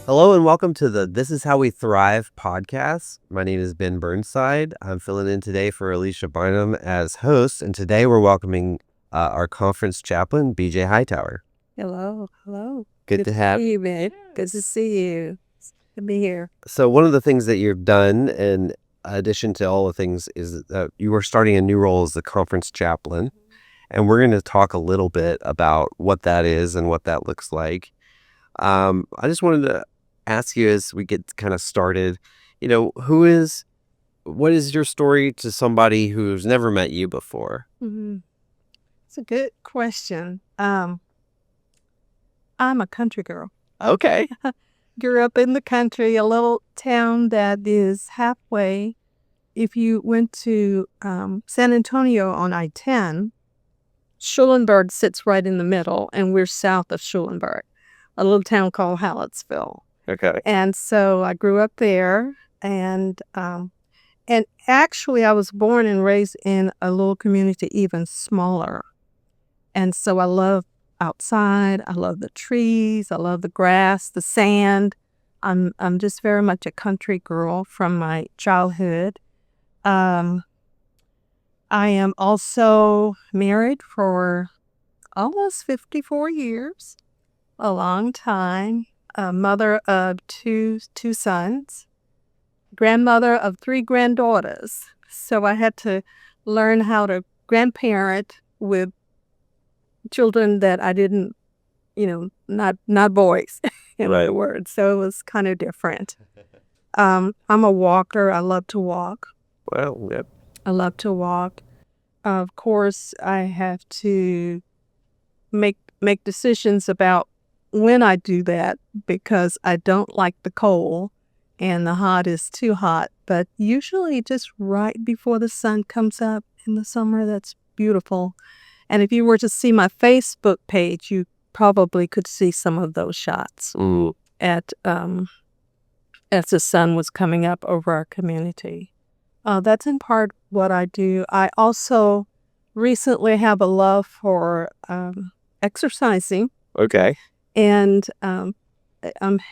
Hello and welcome to the This Is How We Thrive podcast. My name is Ben Burnside. I'm filling in today for Alicia Barnum as host, and today we're welcoming our conference chaplain, BJ Hightower. Hello. Good to have you, Ben. Good to see you. Good to be here. So one of the things that you've done, in addition to all the things, is that you are starting a new role as the conference chaplain, and we're going to talk a little bit about what that is and what that looks like. I just wanted to ask you as we get kind of started, what is your story to somebody who's never met you before? It's a good question. I'm a country girl. Okay. Grew up in the country, a little town that is halfway. If you went to San Antonio on I-10, Schulenburg sits right in the middle, and we're south of Schulenburg, a little town called Hallettsville. Okay. And so I grew up there, and actually I was born and raised in a little community even smaller. And so I love outside. I love the trees. I love the grass, the sand. I'm just very much a country girl from my childhood. I am also married for almost 54 years, a long time. A mother of two sons, grandmother of 3 granddaughters. So I had to learn how to grandparent with children that I didn't, not boys, in other words. So it was kind of different. I'm a walker. I love to walk. Well, yep. I love to walk. Of course, I have to make decisions about when I do that because I don't like the cold and the hot is too hot. But usually just right before the sun comes up in the summer, that's beautiful. And if you were to see my Facebook page, you probably could see some of those shots at as the sun was coming up over our community. That's in part what I do. I also recently have a love for exercising. Okay. And I'm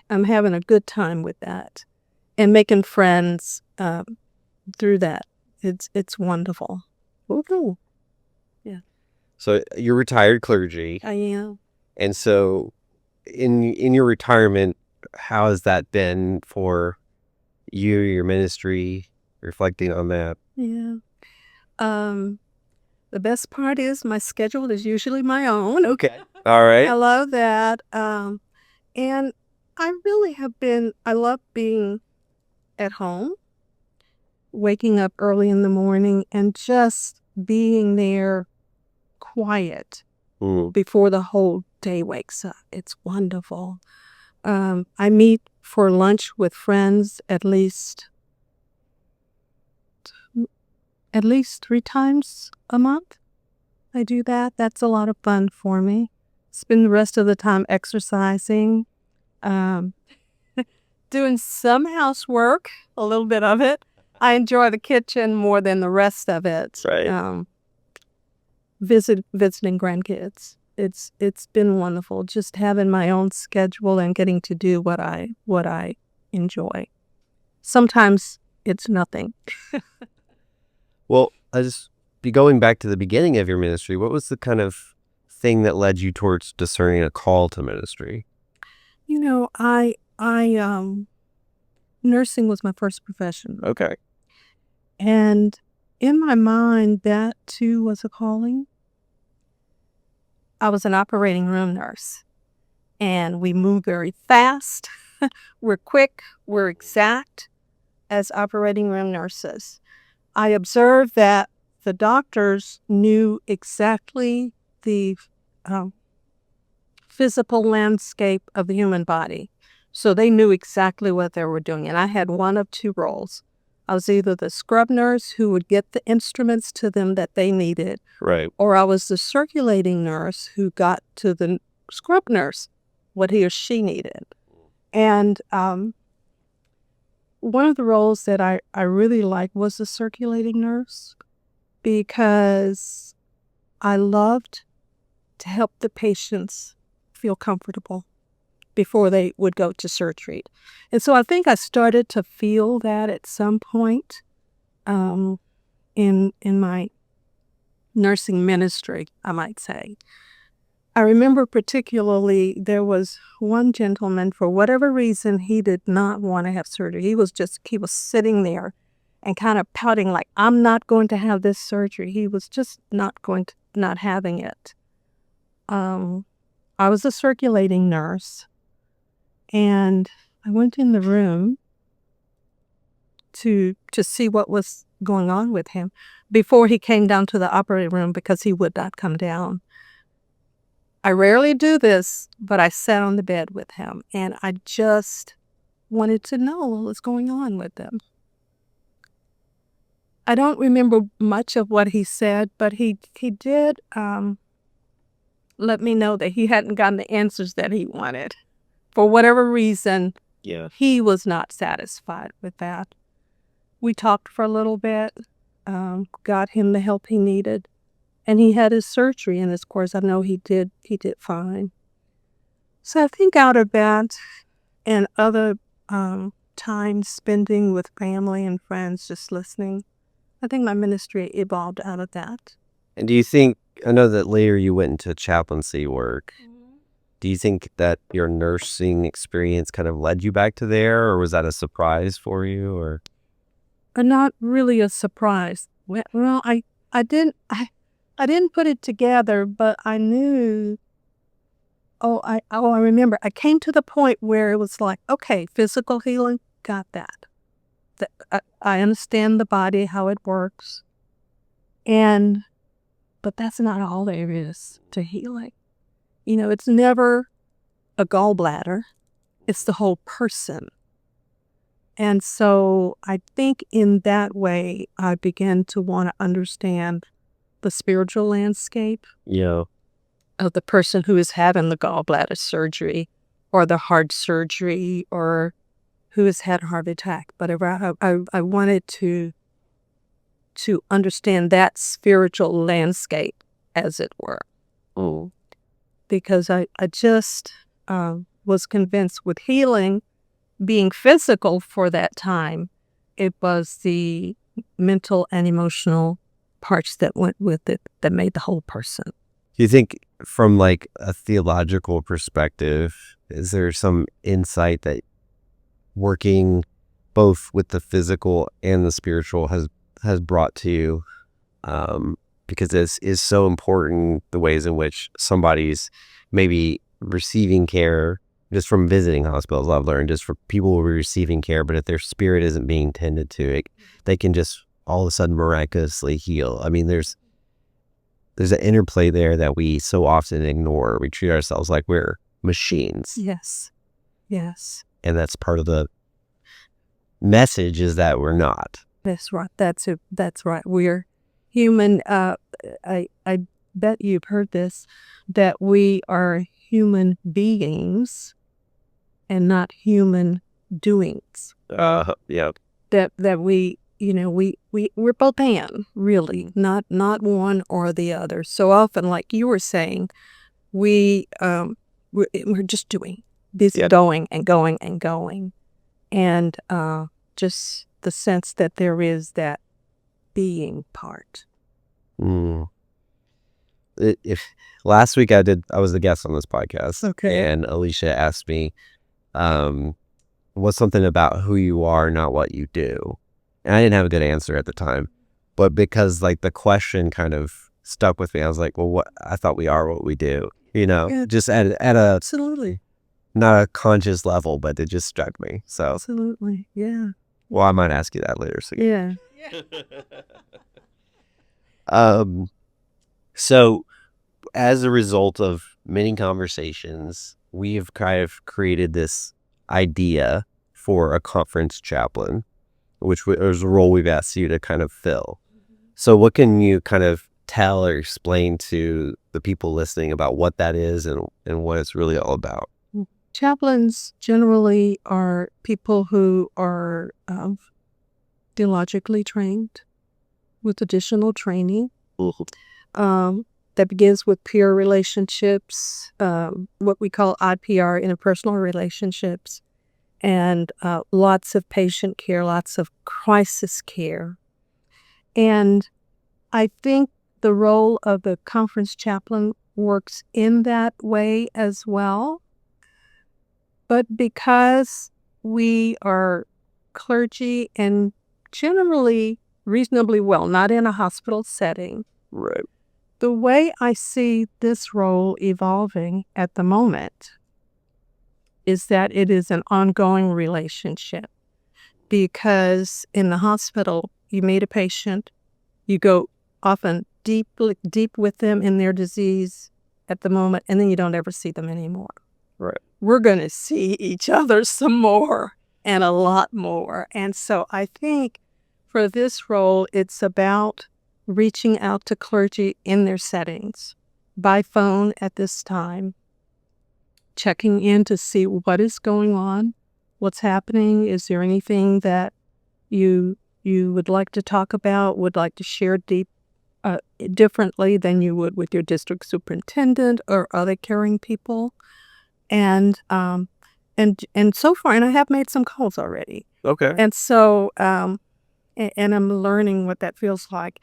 having a good time with that and making friends through that. It's wonderful. Woohoo! Yeah. So you're retired clergy. I am. And so in your retirement, how has that been for you, your ministry, reflecting on that? Yeah. The best part is my schedule is usually my own. Okay. All right. I love that. And I really I love being at home, waking up early in the morning and just being there quiet before the whole day wakes up. It's wonderful. I meet for lunch with friends at least 3 times a month. I do that. That's a lot of fun for me. Spend the rest of the time exercising, doing some housework, a little bit of it. I enjoy the kitchen more than the rest of it. Right. Visiting grandkids. It's been wonderful just having my own schedule and getting to do what I enjoy. Sometimes it's nothing. Well, I just be going back to the beginning of your ministry. What was the kind of thing that led you towards discerning a call to ministry? I nursing was my first profession. Okay. And in my mind, that too was a calling. I was an operating room nurse, and we move very fast. We're quick, we're exact as operating room nurses. I observed that the doctors knew exactly the physical landscape of the human body. So they knew exactly what they were doing. And I had one of 2 roles. I was either the scrub nurse who would get the instruments to them that they needed, Right. or I was the circulating nurse who got to the scrub nurse what he or she needed. And one of the roles that I really liked was the circulating nurse because I loved to help the patients feel comfortable before they would go to surgery. And so I think I started to feel that at some point in my nursing ministry, I might say. I remember particularly there was one gentleman, for whatever reason, he did not want to have surgery. He was sitting there and kind of pouting like, I'm not going to have this surgery. He was just not having it. I was a circulating nurse, and I went in the room to see what was going on with him before he came down to the operating room, because he would not come down. I rarely do this, but I sat on the bed with him, and I just wanted to know what was going on with him. I don't remember much of what he said, but he did let me know that he hadn't gotten the answers that he wanted. For whatever reason, he was not satisfied with that. We talked for a little bit, got him the help he needed, and he had his surgery. And of course, I know he did fine. So I think out of that and other time spending with family and friends, just listening, I think my ministry evolved out of that. And do you think, I know that later you went into chaplaincy work. Do you think that your nursing experience kind of led you back to there, or was that a surprise for you? Or not really a surprise. Well, I didn't put it together, but I knew. I remember. I came to the point where it was like, okay, physical healing, got that. I understand the body, how it works, but that's not all there is to healing. It's never a gallbladder; it's the whole person. And so I think in that way, I began to want to understand the spiritual landscape of the person who is having the gallbladder surgery or the heart surgery or who has had a heart attack. But I wanted to understand that spiritual landscape, as it were. Because I just was convinced with healing being physical for that time, it was the mental and emotional parts that went with it that made the whole person. do you think from like a theological perspective, is there some insight that working both with the physical and the spiritual has brought to you? Because this is so important, the ways in which somebody's maybe receiving care just from visiting hospitals. I've learned just for people who are receiving care, but if their spirit isn't being tended to, they can just all of a sudden miraculously heal. I mean, there's an interplay there that we so often ignore. We treat ourselves like we're machines. Yes. And that's part of the message, is that we're not. That's right. That's right. We're human. I bet you've heard this, that we are human beings and not human doings. Yeah. That we, we're both and, really, not one or the other. So often, like you were saying, we're just doing this, going and going and going, and just the sense that there is that being part. If last week I was the guest on this podcast. Okay. And Alicia asked me, what's something about who you are, not what you do? And I didn't have a good answer at the time, but because like the question kind of stuck with me, I was like, well, I thought we are what we do, just at a Absolutely. not a conscious level, but it just struck me. So Absolutely. Yeah. well, I might ask you that later. So Yeah. So as a result of many conversations, we have kind of created this idea for a conference chaplain, which is a role we've asked you to kind of fill. So what can you kind of tell or explain to the people listening about what that is and what it's really all about? Chaplains generally are people who are theologically trained with additional training. that begins with peer relationships, what we call IPR, interpersonal relationships, and lots of patient care, lots of crisis care. And I think the role of the conference chaplain works in that way as well. But because we are clergy and generally reasonably well, not in a hospital setting, Right. the way I see this role evolving at the moment is that it is an ongoing relationship. Because in the hospital, you meet a patient, you go often deep with them in their disease at the moment, and then you don't ever see them anymore. Right. We're going to see each other some more and a lot more. And so I think for this role, it's about reaching out to clergy in their settings by phone at this time, checking in to see what is going on, what's happening. Is there anything that you would like to talk about, would like to share differently than you would with your district superintendent or other caring people? And so far, and I have made some calls already. Okay. And so, and I'm learning what that feels like.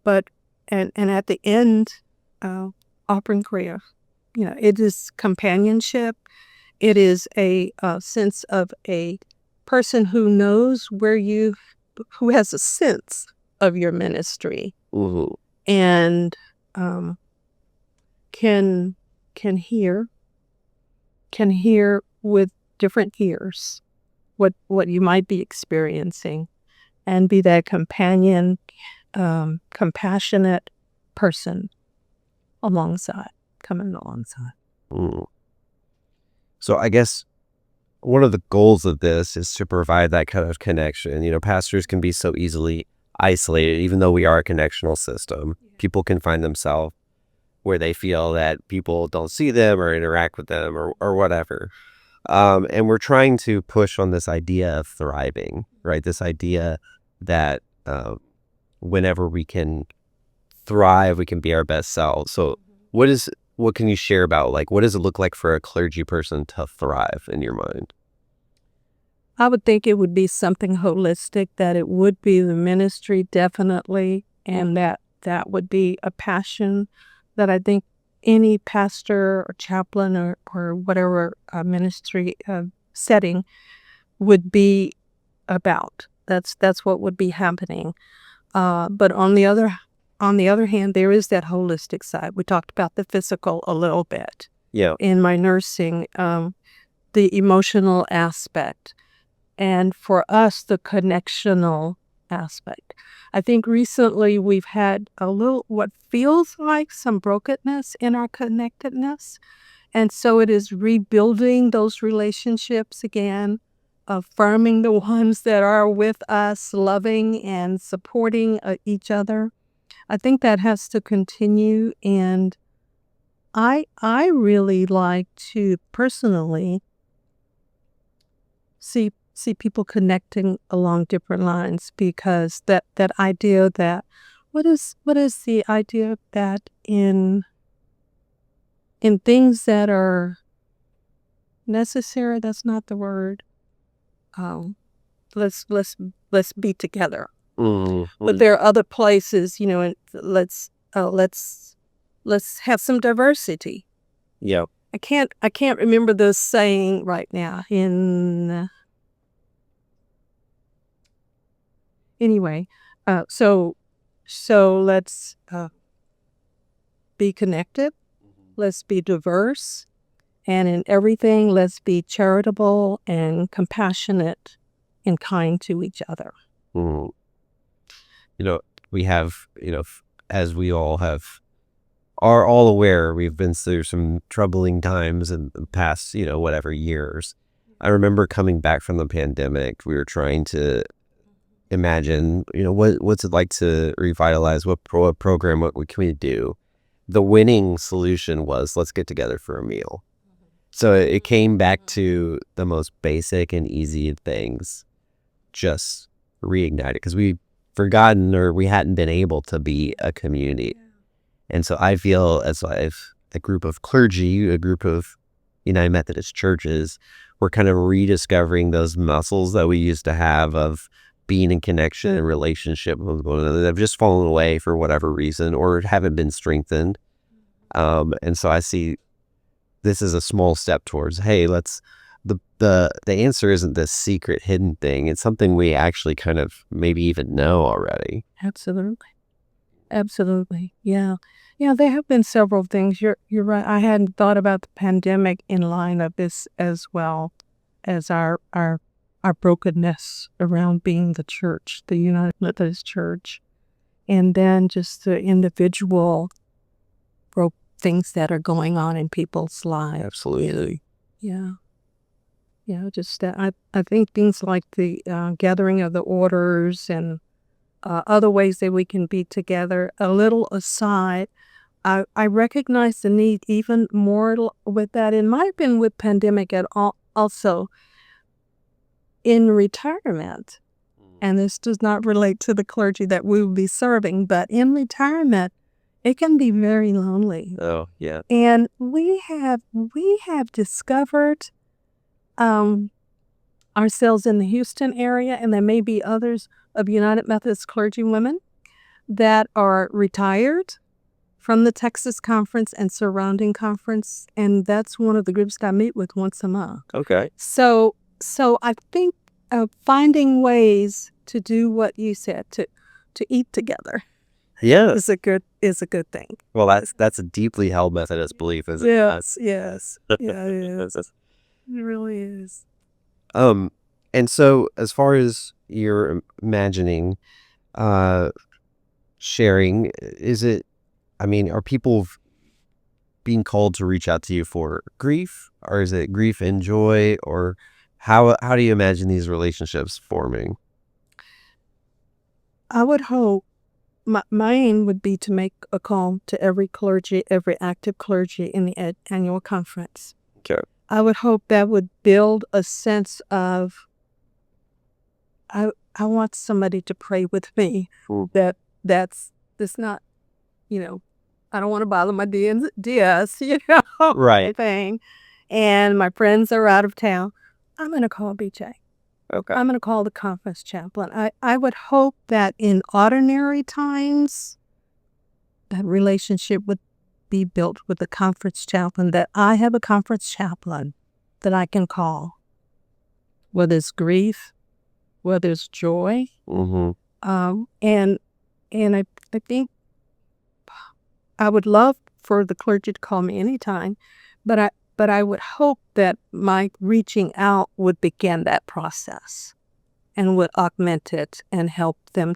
But, and at the end, offering prayer, it is companionship. It is a sense of a person who knows who has a sense of your ministry Mm-hmm. and can hear with different ears what you might be experiencing and be that companion, compassionate person coming alongside. Mm. So I guess one of the goals of this is to provide that kind of connection. Pastors can be so easily isolated, even though we are a connectional system. People can find themselves where they feel that people don't see them or interact with them or whatever. And we're trying to push on this idea of thriving, right? This idea that whenever we can thrive, we can be our best selves. So what can you share about, like, what does it look like for a clergy person to thrive in your mind? I would think it would be something holistic, that it would be the ministry, definitely, and that would be a passion that I think any pastor or chaplain or whatever ministry setting would be about. That's what would be happening. But on the other hand, there is that holistic side. We talked about the physical a little bit. Yeah. In my nursing, the emotional aspect, and for us, the connectional aspect. I think recently we've had what feels like some brokenness in our connectedness. And so it is rebuilding those relationships again, affirming the ones that are with us, loving and supporting each other. I think that has to continue. And I really like to personally see people connecting along different lines, because that idea that what is the idea that in things that are necessary, that's not the word. Let's be together. Mm-hmm. But there are other places, and let's have some diversity. Yeah. I can't remember the saying right now. Anyway, so let's be connected. Let's be diverse, and in everything, let's be charitable and compassionate and kind to each other. Mm-hmm. We have, as we all are all aware, we've been through some troubling times in the past, whatever years. I remember coming back from the pandemic, we were trying to imagine, what's it like to revitalize, what program, what can we do? The winning solution was, let's get together for a meal. So it came back to the most basic and easy things, just reignited, because we've forgotten, or we hadn't been able to be a community. And so I feel as if a group of clergy, a group of United Methodist churches, we're kind of rediscovering those muscles that we used to have of being in connection and relationship with one another that have just fallen away for whatever reason or haven't been strengthened. And so I see this is a small step towards, hey, let's the answer isn't this secret hidden thing. It's something we actually kind of maybe even know already. Absolutely. Absolutely. Yeah. Yeah, there have been several things. You're right. I hadn't thought about the pandemic in line of this as well as our brokenness around being the church, the United Methodist Church, and then just the individual broke things that are going on in people's lives. Absolutely. Yeah. Yeah, just that I think things like the gathering of the orders and other ways that we can be together. A little aside, I recognize the need even more with that. It might have been with pandemic at all, also in retirement. And this does not relate to the clergy that we will be serving, but in retirement, it can be very lonely. Oh, yeah. And we have discovered ourselves in the Houston area, and there may be others of United Methodist clergy women that are retired from the Texas Conference and surrounding conference, and that's one of the groups that I meet with once a month. Okay. So I think finding ways to do what you said, to eat together, Yeah. is a good thing. Well, that's a deeply held Methodist belief, isn't it? Yes. Yeah, it is. It really is. And so as far as you're imagining sharing, are people being called to reach out to you for grief, or is it grief and joy, or how do you imagine these relationships forming? I would hope my aim would be to make a call to every clergy, every active clergy in the annual conference. Okay. I would hope that would build a sense of I want somebody to pray with me. That's not, I don't want to bother my DS, Right. thing. And my friends are out of town. I'm going to call BJ. Okay. I'm going to call the conference chaplain. I would hope that in ordinary times, that relationship would be built with the conference chaplain, that I have a conference chaplain that I can call, whether it's grief, whether it's joy. Mm-hmm. And I think I would love for the clergy to call me anytime, but I would hope that my reaching out would begin that process and would augment it and help the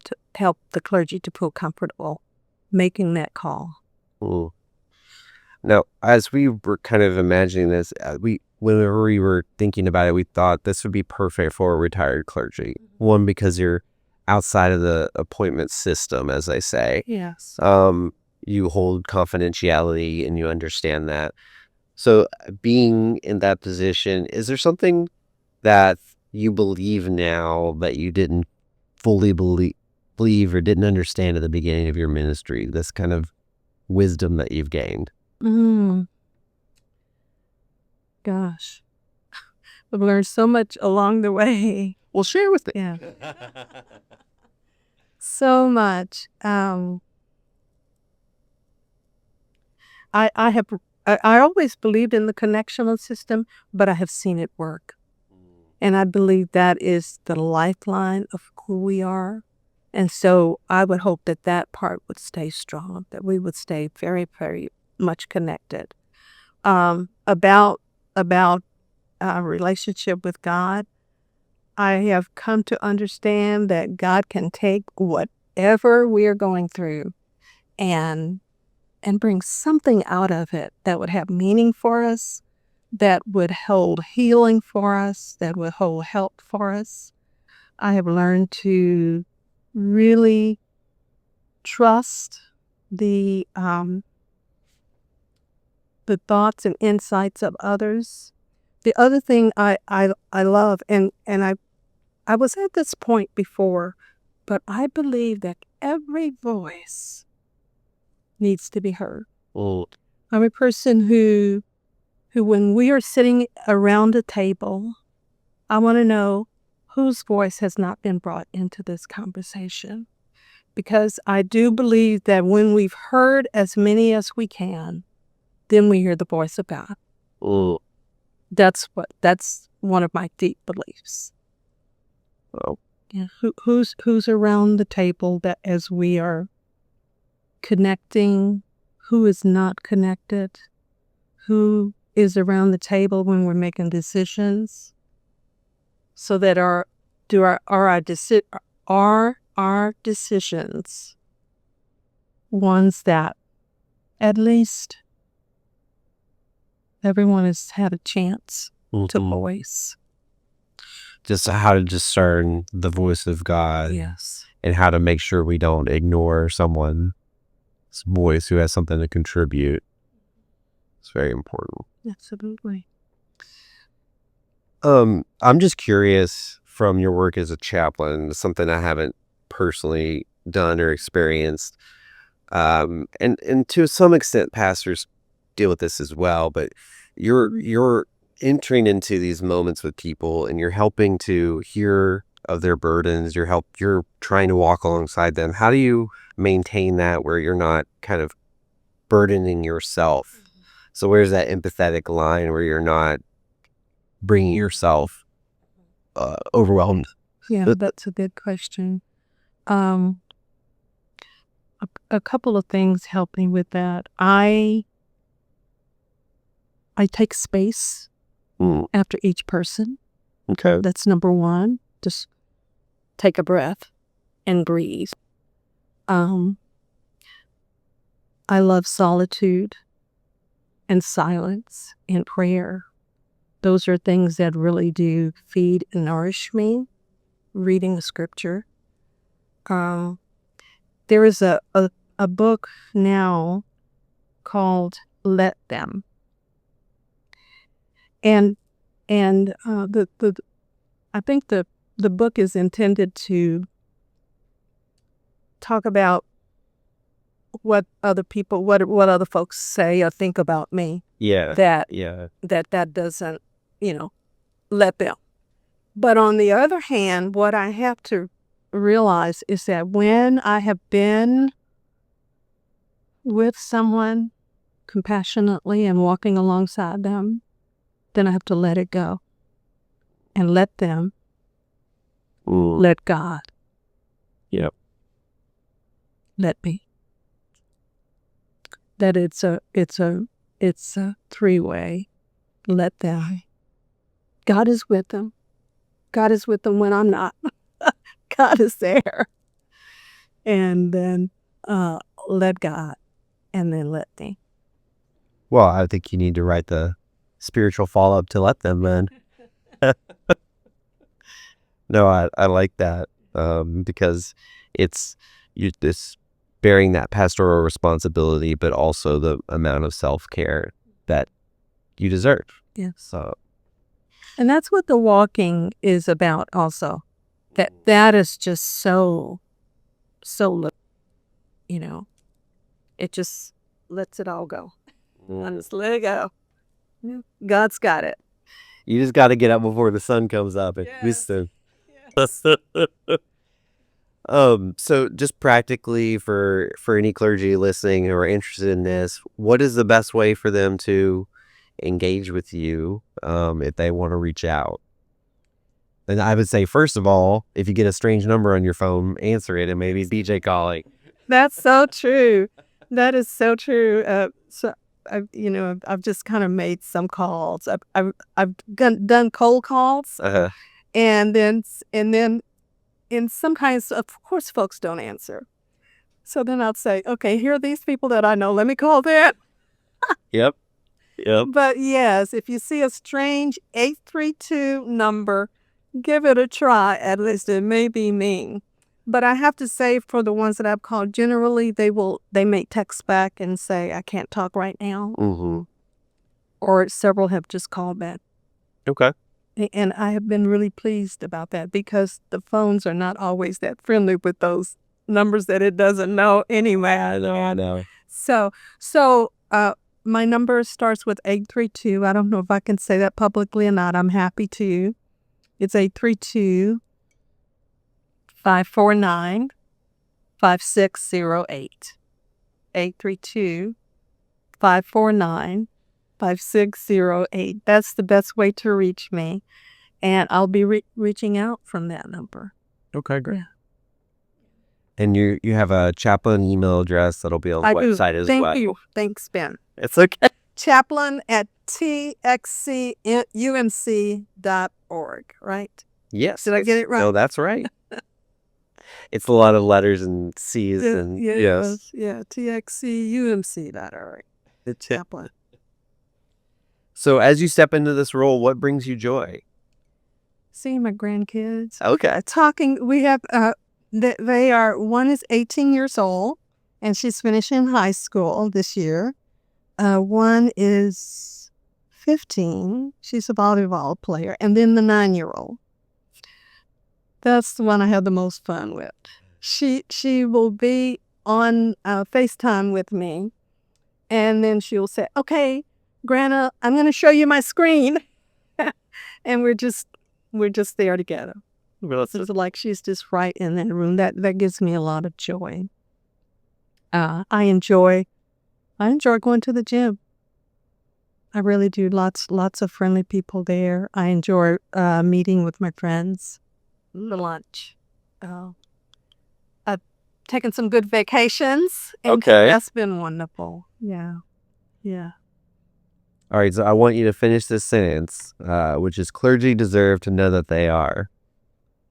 clergy to feel comfortable making that call. Mm. Now, as we were kind of imagining this, whenever we were thinking about it, we thought this would be perfect for a retired clergy. One, because you're outside of the appointment system, as they say. Yes. You hold confidentiality and you understand that. So being in that position, is there something that you believe now that you didn't fully believe or didn't understand at the beginning of your ministry? This kind of wisdom that you've gained? Gosh, I've learned so much along the way. Well, share with me. Yeah. So much. I always believed in the connectional system, but I have seen it work. And I believe that is the lifeline of who we are. And so I would hope that that part would stay strong, that we would stay very, very much connected. About our relationship with God, I have come to understand that God can take whatever we are going through and bring something out of it that would have meaning for us, that would hold healing for us, that would hold help for us. I have learned to really trust the thoughts and insights of others. The other thing I love, and I was at this point before, but I believe that every voice needs to be heard. Mm. I'm a person who when we are sitting around a table, I want to know whose voice has not been brought into this conversation. Because I do believe that when we've heard as many as we can, then we hear the voice of God. Mm. That's one of my deep beliefs. Oh. Yeah. Who's around the table that as we are connecting, who is not connected, who is around the table when we're making decisions, so that are our decisions ones that at least everyone has had a chance to voice. Just how to discern the voice of God. Yes. And how to make sure we don't ignore someone's voice who has something to contribute. It's very important. Absolutely. I'm just curious from your work as a chaplain, something I haven't personally done or experienced. And to some extent, pastors deal with this as well, but you're entering into these moments with people and you're helping to hear of their burdens. You're trying to walk alongside them. How do you maintain that where you're not kind of burdening yourself? So where's that empathetic line where you're not bringing yourself overwhelmed? Yeah, that's a good question. A couple of things help me with that. I take space after each person. Okay. That's number one. Just take a breath and breathe. I love solitude and silence and prayer. Those are things that really do feed and nourish me. Reading the scripture. There is a book now called Let Them. And I think the book is intended to talk about what other people, what other folks say or think about me. Yeah. That doesn't, let them. But on the other hand, what I have to realize is that when I have been with someone compassionately and walking alongside them, then I have to let it go and let them let God. Yep. Let me. That it's a three-way. Let them. God is with them. God is with them when I'm not. God is there. And then let God, and then let me. Well, I think you need to write the spiritual follow-up to Let Them, then. No, I like that because it's this bearing that pastoral responsibility, but also the amount of self-care that you deserve. Yes. So, and that's what the walking is about also. That is just so it just lets it all go. I just let it go. God's got it. You just got to get up before the sun comes up. And so just practically for any clergy listening who are interested in this, what is the best way for them to engage with you if they want to reach out? And I would say, first of all, if you get a strange number on your phone, answer it, and maybe it's BJ calling. That's so true. That is so true. So I've just kind of made some calls. I've done cold calls, and then in some kinds, of course, folks don't answer. So then I'll say, okay, here are these people that I know. Let me call them. Yep. But yes, if you see a strange 832 number, give it a try. At least it may be me. But I have to say, for the ones that I've called, generally they may text back and say, I can't talk right now. Mm-hmm. Or several have just called back. Okay. And I have been really pleased about that because the phones are not always that friendly with those numbers that it doesn't know anyway. I know. So my number starts with 832. I don't know if I can say that publicly or not. I'm happy to. It's 832-549-5608. 832-549-5608. That's the best way to reach me. And I'll be reaching out from that number. Okay, great. Yeah. And you have a chaplain email address that'll be on the website as well. Thank you. Thanks, Ben. It's okay. chaplain@txcumc.org, right? Yes. Did I get it right? No, that's right. It's a lot of letters and C's and yes. Yeah, txcumc.org. The Chaplain. So as you step into this role, what brings you joy? Seeing my grandkids. Okay. Talking, we have, one is 18 years old, and she's finishing high school this year. One is 15. She's a volleyball player. And then the 9-year-old. That's the one I have the most fun with. She will be on FaceTime with me, and then she'll say, "Okay, Grandma, I'm going to show you my screen," and we're just there together. It's like she's just right in that room. That gives me a lot of joy. I enjoy going to the gym. I really do. Lots of friendly people there. I enjoy meeting with my friends. The lunch. I've taken some good vacations. And Okay. that's been wonderful. Yeah. All right, so I want you to finish this sentence, which is clergy deserve to know that they are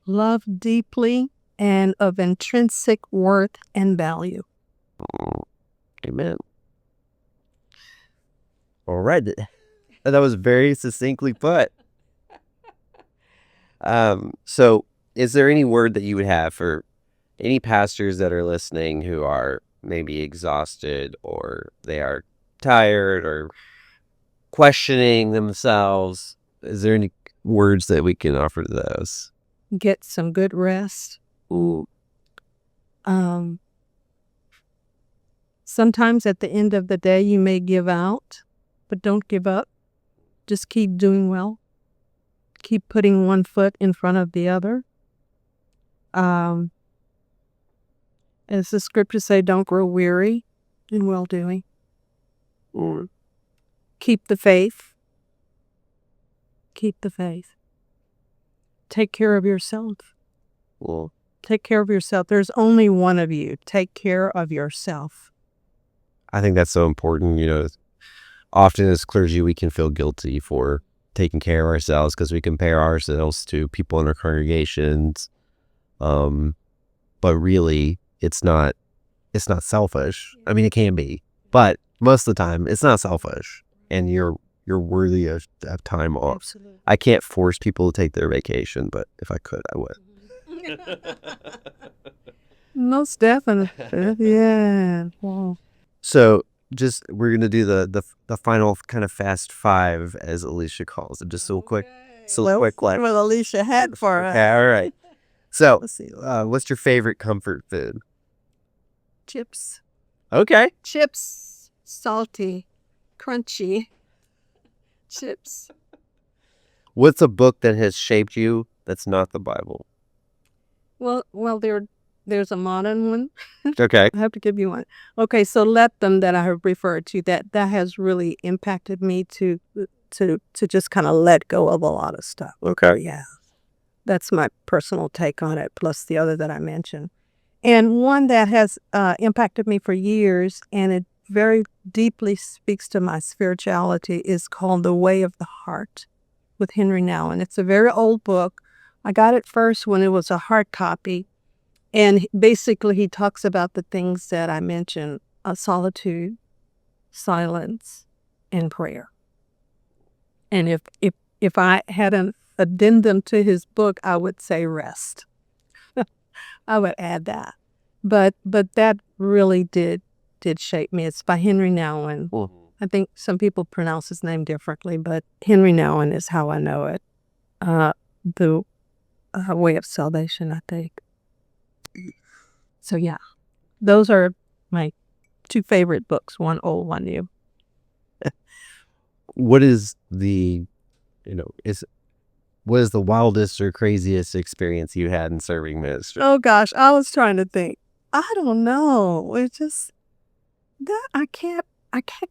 loved deeply and of intrinsic worth and value. Amen. All right. That was very succinctly put. So is there any word that you would have for any pastors that are listening who are maybe exhausted or they are tired or questioning themselves? Is there any words that we can offer to those? Get some good rest. Ooh. Sometimes at the end of the day, you may give out, but don't give up. Just keep doing well. Keep putting one foot in front of the other. As the scriptures say, don't grow weary in well-doing. Keep the faith. Keep the faith. Take care of yourself. Well, take care of yourself. There's only one of you. Take care of yourself. I think that's so important. Often as clergy, we can feel guilty for taking care of ourselves because we compare ourselves to people in our congregations. But really, it's not selfish. I mean, it can be, but most of the time, it's not selfish, and you're worthy of time off. Absolutely. I can't force people to take their vacation, but if I could, I would. Most definitely. Yeah. Wow. So we're going to do the final kind of fast five, as Alicia calls it. Just so quick. Quick. What Alicia had for us. Okay, all right. So, Let's see. what's your favorite comfort food? Chips. Okay. Chips. Salty. Crunchy. Chips. What's a book that has shaped you that's not the Bible? Well, there's a modern one. Okay. I have to give you one. Okay, so Let Them that I have referred to, that has really impacted me to just kind of let go of a lot of stuff. Okay. Yeah. That's my personal take on it, plus the other that I mentioned. And one that has impacted me for years, and it very deeply speaks to my spirituality, is called The Way of the Heart with Henry Nouwen. It's a very old book. I got it first when it was a hard copy. And basically he talks about the things that I mentioned, solitude, silence, and prayer. And if I had an addendum to his book, I would say rest. I would add that. But that really did shape me. It's by Henry Nouwen. Mm-hmm. I think some people pronounce his name differently, but Henry Nouwen is how I know it. The Way of Salvation, I think. So yeah, those are my two favorite books, one old, one new. What is the, what is the wildest or craziest experience you had in serving ministry? Oh gosh, I was trying to think. I don't know. It's just that I can't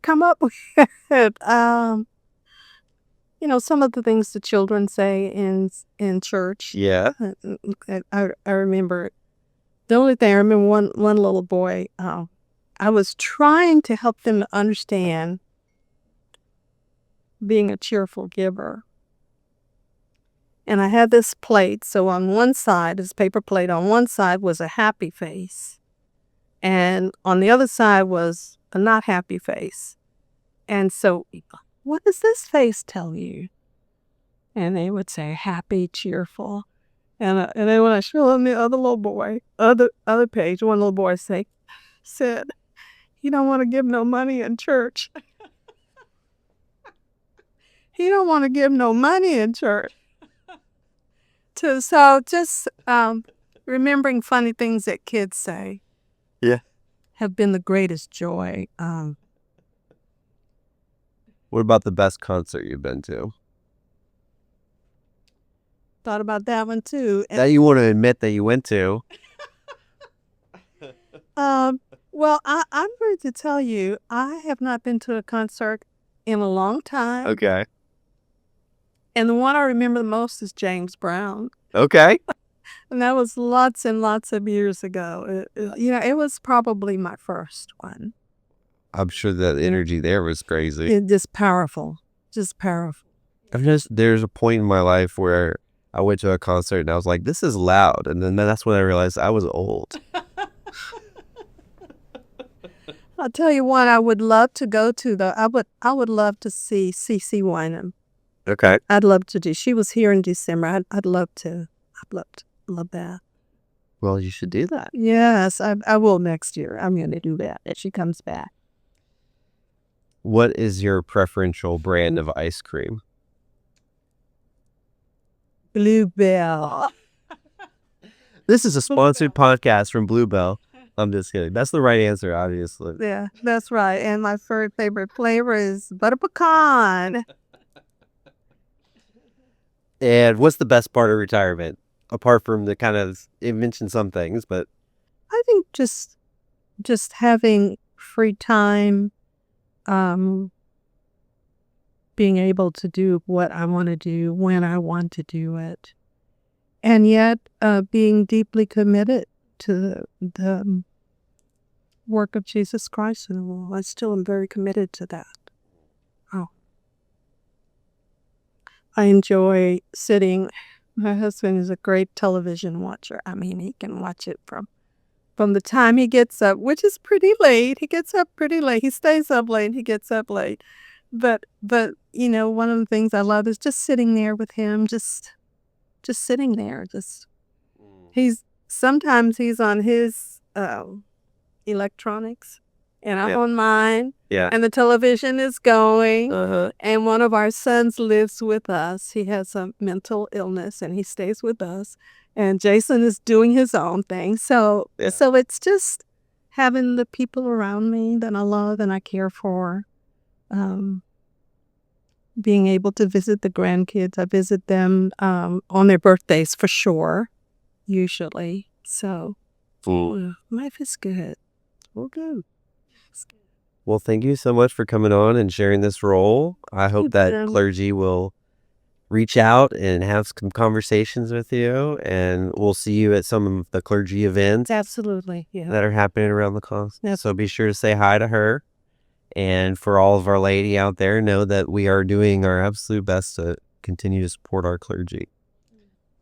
come up with it. Some of the things the children say in church. Yeah. I remember the only thing I remember one little boy. I was trying to help them to understand being a cheerful giver. And I had this plate, so on one side, this paper plate, on one side was a happy face. And on the other side was a not happy face. And so, what does this face tell you? And they would say, happy, cheerful. And then when I showed them the other little boy, other page, one little boy said, he don't want to give no money in church. He don't want to give no money in church. So just remembering funny things that kids say. Yeah. Have been the greatest joy. What about the best concert you've been to? Thought about that one too. That you want to admit that you went to. Well, I'm going to tell you, I have not been to a concert in a long time. Okay. And the one I remember the most is James Brown. Okay. And that was lots and lots of years ago. It was probably my first one. I'm sure that energy there was crazy. It's just powerful. Just powerful. There's a point in my life where I went to a concert and I was like, this is loud. And then that's when I realized I was old. I'll tell you one I would love to go to though. I would love to see CeCe Winans. Okay. I'd love to do. She was here in December. I'd love to. Love that. Well, you should do that. Yes, I will next year. I'm going to do that if she comes back. What is your preferential brand of ice cream? Bluebell. This is a sponsored podcast from Bluebell. I'm just kidding. That's the right answer, obviously. Yeah, that's right. And my third favorite flavor is butter pecan. And what's the best part of retirement? Apart from the kind of, it mentioned some things, but I think just having free time, being able to do what I want to do when I want to do it, and yet being deeply committed to the work of Jesus Christ in the world. I still am very committed to that. I enjoy sitting. My husband is a great television watcher. I mean, he can watch it from the time he gets up, which is pretty late. He gets up pretty late. He stays up late. He gets up late. But one of the things I love is just sitting there with him, just sitting there. Sometimes he's on his electronics, and I'm on mine. yeah. And the television is going. Uh-huh. And one of our sons lives with us. He has a mental illness, and he stays with us. And Jason is doing his own thing. So it's just having the people around me that I love and I care for. Being able to visit the grandkids. I visit them on their birthdays for sure, usually. So life is good. Okay. Well, thank you so much for coming on and sharing this role. I hope that clergy will reach out and have some conversations with you, and we'll see you at some of the clergy events. Absolutely, yeah. That are happening around the coast. Yep. So be sure to say hi to her. And for all of our lady out there, know that we are doing our absolute best to continue to support our clergy.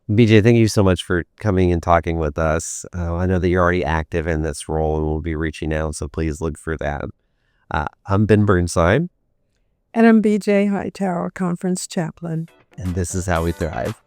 BJ, thank you so much for coming and talking with us. I know that you're already active in this role and we'll be reaching out, so please look for that. I'm Ben Burnside. And I'm BJ Hightower, Conference Chaplain. And this is How We Thrive.